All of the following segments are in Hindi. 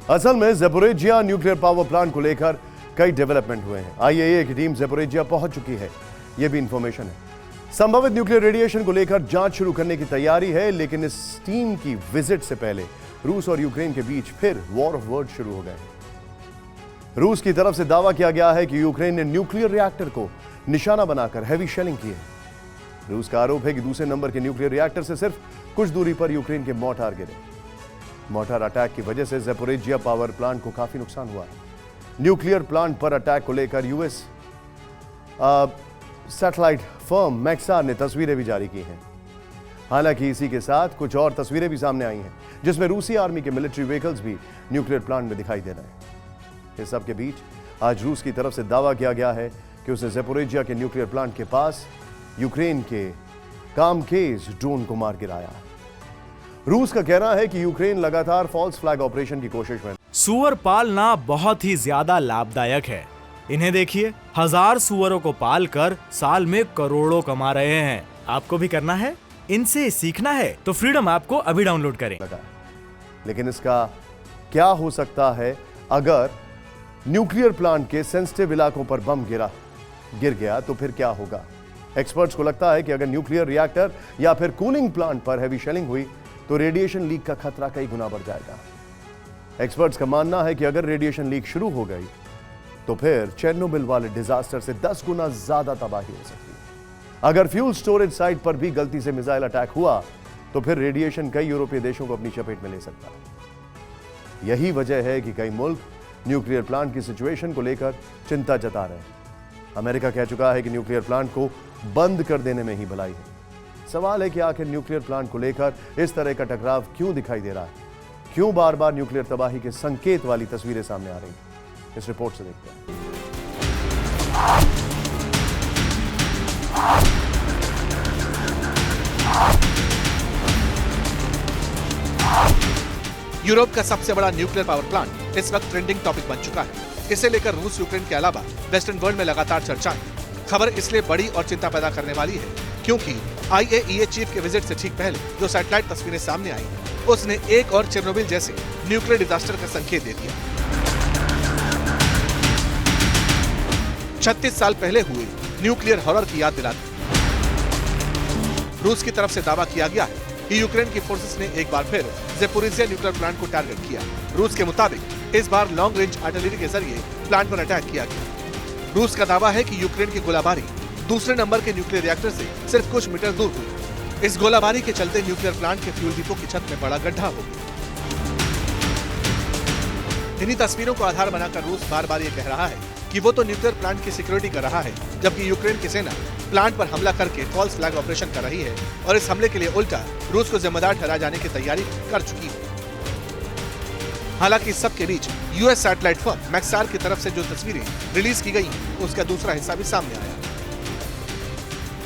असल में ज़ैपोरिज्जिया न्यूक्लियर पावर प्लांट को लेकर कई डेवलपमेंट हुए हैं। आईएईए की टीम ज़ैपोरिज्जिया पहुंच चुकी है, यह भी इंफॉर्मेशन है। संभावित न्यूक्लियर रेडिएशन को लेकर जांच शुरू करने की तैयारी है, लेकिन इस टीम की विजिट से पहले रूस और यूक्रेन के बीच फिर वॉर ऑफ वर्ड शुरू हो गए। रूस की तरफ से दावा किया गया है कि यूक्रेन ने न्यूक्लियर रिएक्टर को निशाना बनाकर हैवी शेलिंग की है। रूस का आरोप है कि दूसरे नंबर के न्यूक्लियर रिएक्टर से सिर्फ कुछ दूरी पर यूक्रेन के मोर्टार गिरे। मोर्टार अटैक की वजह से ज़ैपोरिज्जिया पावर प्लांट को काफी नुकसान हुआ है। न्यूक्लियर प्लांट पर अटैक को लेकर यूएस सैटेलाइट फर्म मैक्सार ने तस्वीरें भी जारी की हैं। हालांकि इसी के साथ कुछ और तस्वीरें भी सामने आई हैं, जिसमें रूसी आर्मी के मिलिट्री व्हीकल्स भी न्यूक्लियर प्लांट में दिखाई दे रहे हैं। इस सब के बीच आज रूस की तरफ से दावा किया गया है कि उसने ज़ैपोरिज्जिया के न्यूक्लियर प्लांट के पास यूक्रेन के कामकेज ड्रोन को मार गिराया। रूस का कहना है कि यूक्रेन लगातार फॉल्स फ्लैग ऑपरेशन की कोशिश में। सुअर पालना बहुत ही ज्यादा लाभदायक है। इन्हें देखिए, 1000 सुअरों को पालकर साल में करोड़ों कमा रहे हैं। आपको भी करना है, इनसे सीखना है तो फ्रीडम ऐप को अभी डाउनलोड करें। लेकिन इसका क्या हो सकता है अगर न्यूक्लियर प्लांट के सेंसिटिव इलाकों पर बम गिर गया तो फिर क्या होगा? एक्सपर्ट्स को लगता है कि अगर न्यूक्लियर रिएक्टर या फिर कूलिंग प्लांट पर हैवी शेलिंग हुई तो रेडिएशन लीक का खतरा कई गुना बढ़ जाएगा। एक्सपर्ट्स का मानना है कि अगर रेडिएशन लीक शुरू हो गई तो फिर चेरनोबिल वाले डिजास्टर से 10 गुना ज्यादा तबाही हो सकती है। अगर फ्यूल स्टोरेज साइट पर भी गलती से मिसाइल अटैक हुआ तो फिर रेडिएशन कई यूरोपीय देशों को अपनी चपेट में ले सकता है। यही वजह है कि कई मुल्क न्यूक्लियर प्लांट की सिचुएशन को लेकर चिंता जता रहे हैं। अमेरिका कह चुका है कि न्यूक्लियर प्लांट को बंद कर देने में ही भलाई है। सवाल है कि आखिर न्यूक्लियर प्लांट को लेकर इस तरह का टकराव क्यों दिखाई दे रहा है? क्यों बार बार न्यूक्लियर तबाही के संकेत वाली तस्वीरें सामने आ रही हैं? इस रिपोर्ट से देखते हैं। यूरोप का सबसे बड़ा न्यूक्लियर पावर प्लांट इस वक्त ट्रेंडिंग टॉपिक बन चुका है। इसे लेकर रूस यूक्रेन के अलावा वेस्टर्न वर्ल्ड में लगातार चर्चाएं। खबर इसलिए बड़ी और चिंता पैदा करने वाली है क्योंकि आईएईए चीफ के विजिट से ठीक पहले जो सैटेलाइट तस्वीरें सामने आई, उसने एक और चेरनोबिल जैसे न्यूक्लियर डिजास्टर का संकेत दे दिया। 36 साल पहले हुए न्यूक्लियर हॉरर की याद दिलाती। रूस की तरफ से दावा किया गया है कि यूक्रेन की फोर्सेस ने एक बार फिर ज़ैपोरिज्जिया न्यूक्लियर प्लांट को टारगेट किया। रूस के मुताबिक इस बार लॉन्ग रेंज आर्टिलरी के जरिए प्लांट पर अटैक किया गया। रूस का दावा है कि यूक्रेन की गोलाबारी दूसरे नंबर के न्यूक्लियर रिएक्टर से सिर्फ कुछ मीटर दूर हुई। इस गोलाबारी के चलते न्यूक्लियर प्लांट के फ्यूल डिपो की छत में बड़ा गड्ढा हो गया। इन्हीं तस्वीरों को आधार बनाकर रूस बार बार ये कह रहा है कि वो तो न्यूक्लियर प्लांट की सिक्योरिटी कर रहा है, जबकि यूक्रेन की सेना प्लांट पर हमला करके फॉल्स फ्लैग ऑपरेशन कर रही है और इस हमले के लिए उल्टा रूस को जिम्मेदार ठहराए जाने की तैयारी कर चुकी है। हालांकि इस सब के बीच यूएस सैटेलाइट फर्म मैक्सार की तरफ से जो तस्वीरें रिलीज की गई उसका दूसरा हिस्सा भी सामने आया।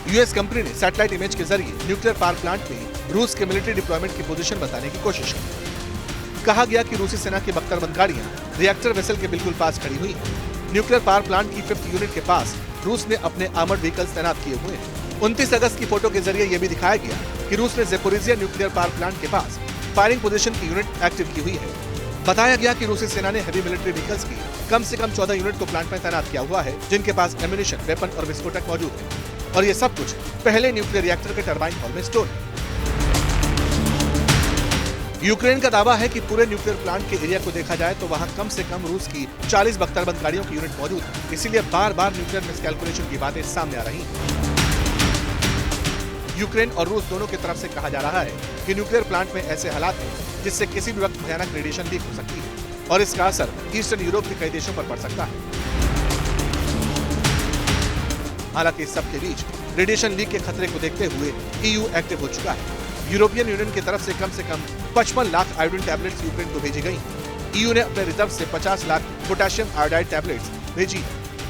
यूएस कंपनी ने सैटेलाइट इमेज के जरिए न्यूक्लियर पावर प्लांट में रूस के मिलिट्री डिप्लॉयमेंट की पोजीशन बताने की कोशिश की। कहा गया कि रूसी सेना की बख्तरबंद गाड़ियां रिएक्टर वेसल के बिल्कुल पास खड़ी हुई हैं। न्यूक्लियर पावर प्लांट की 5th यूनिट के पास रूस ने अपने आर्मर्ड व्हीकल्स तैनात किए हुए हैं। 29 अगस्त की फोटो के जरिए यह भी दिखाया गया कि रूस ने ज़ैपोरिज्जिया न्यूक्लियर पावर प्लांट के पास फायरिंग पोजीशन की यूनिट एक्टिव की हुई है। बताया गया कि रूसी सेना ने हैवी मिलिट्री व्हीकल्स की कम से कम 14 यूनिट को प्लांट में तैनात किया हुआ है, जिनके पास एम्युनिशन, वेपन और विस्फोटक मौजूद है। और ये सब कुछ पहले न्यूक्लियर रिएक्टर के टरबाइन हॉल में स्टोर है। यूक्रेन का दावा है कि पूरे न्यूक्लियर प्लांट के एरिया को देखा जाए तो वहां कम से कम रूस की 40 बख्तरबंद गाड़ियों की यूनिट मौजूद है। इसीलिए बार बार न्यूक्लियर मिसकैलकुलेशन की बातें सामने आ रही हैं। यूक्रेन और रूस दोनों की तरफ से कहा जा रहा है कि न्यूक्लियर प्लांट में ऐसे हालात हैं जिससे किसी भी वक्त भयानक रेडिएशन लीक हो सकती है और इसका असर ईस्टर्न यूरोप के कई देशों पर पड़ सकता है। हालांकि इस सब के बीच रेडिएशन लीक के खतरे को देखते हुए ईयू एक्टिव हो चुका है। यूरोपियन यूनियन की तरफ से कम 55 लाख आयोडीन टैबलेट्स यूक्रेन को भेजी गई। ईयू ने अपने रिजर्व से 50 लाख पोटेशियम आयोडाइड टैबलेट्स भेजी,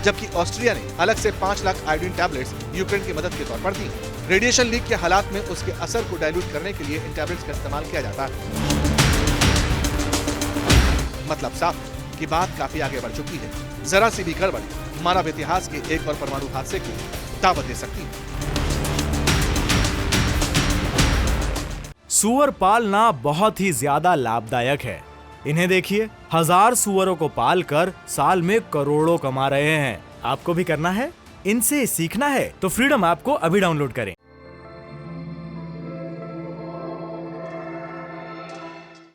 जबकि ऑस्ट्रिया ने अलग से 5 लाख आयोडीन टैबलेट्स यूक्रेन की मदद के तौर पर दी। रेडिएशन लीक के हालात में उसके असर को डाइल्यूट करने के लिए इन टैबलेट्स का इस्तेमाल किया जाता है। मतलब साफ कि बात काफी आगे बढ़ चुकी है। जरा सी भी गड़बड़ मानव इतिहास के एक और परमाणु हादसे को दावत दे सकती है। सुअर पालना बहुत ही ज्यादा लाभदायक है। इन्हें देखिए, 1000 सुअरों को पाल कर साल में करोड़ों कमा रहे हैं। आपको भी करना है, इनसे सीखना है तो फ्रीडम ऐप को अभी डाउनलोड करें।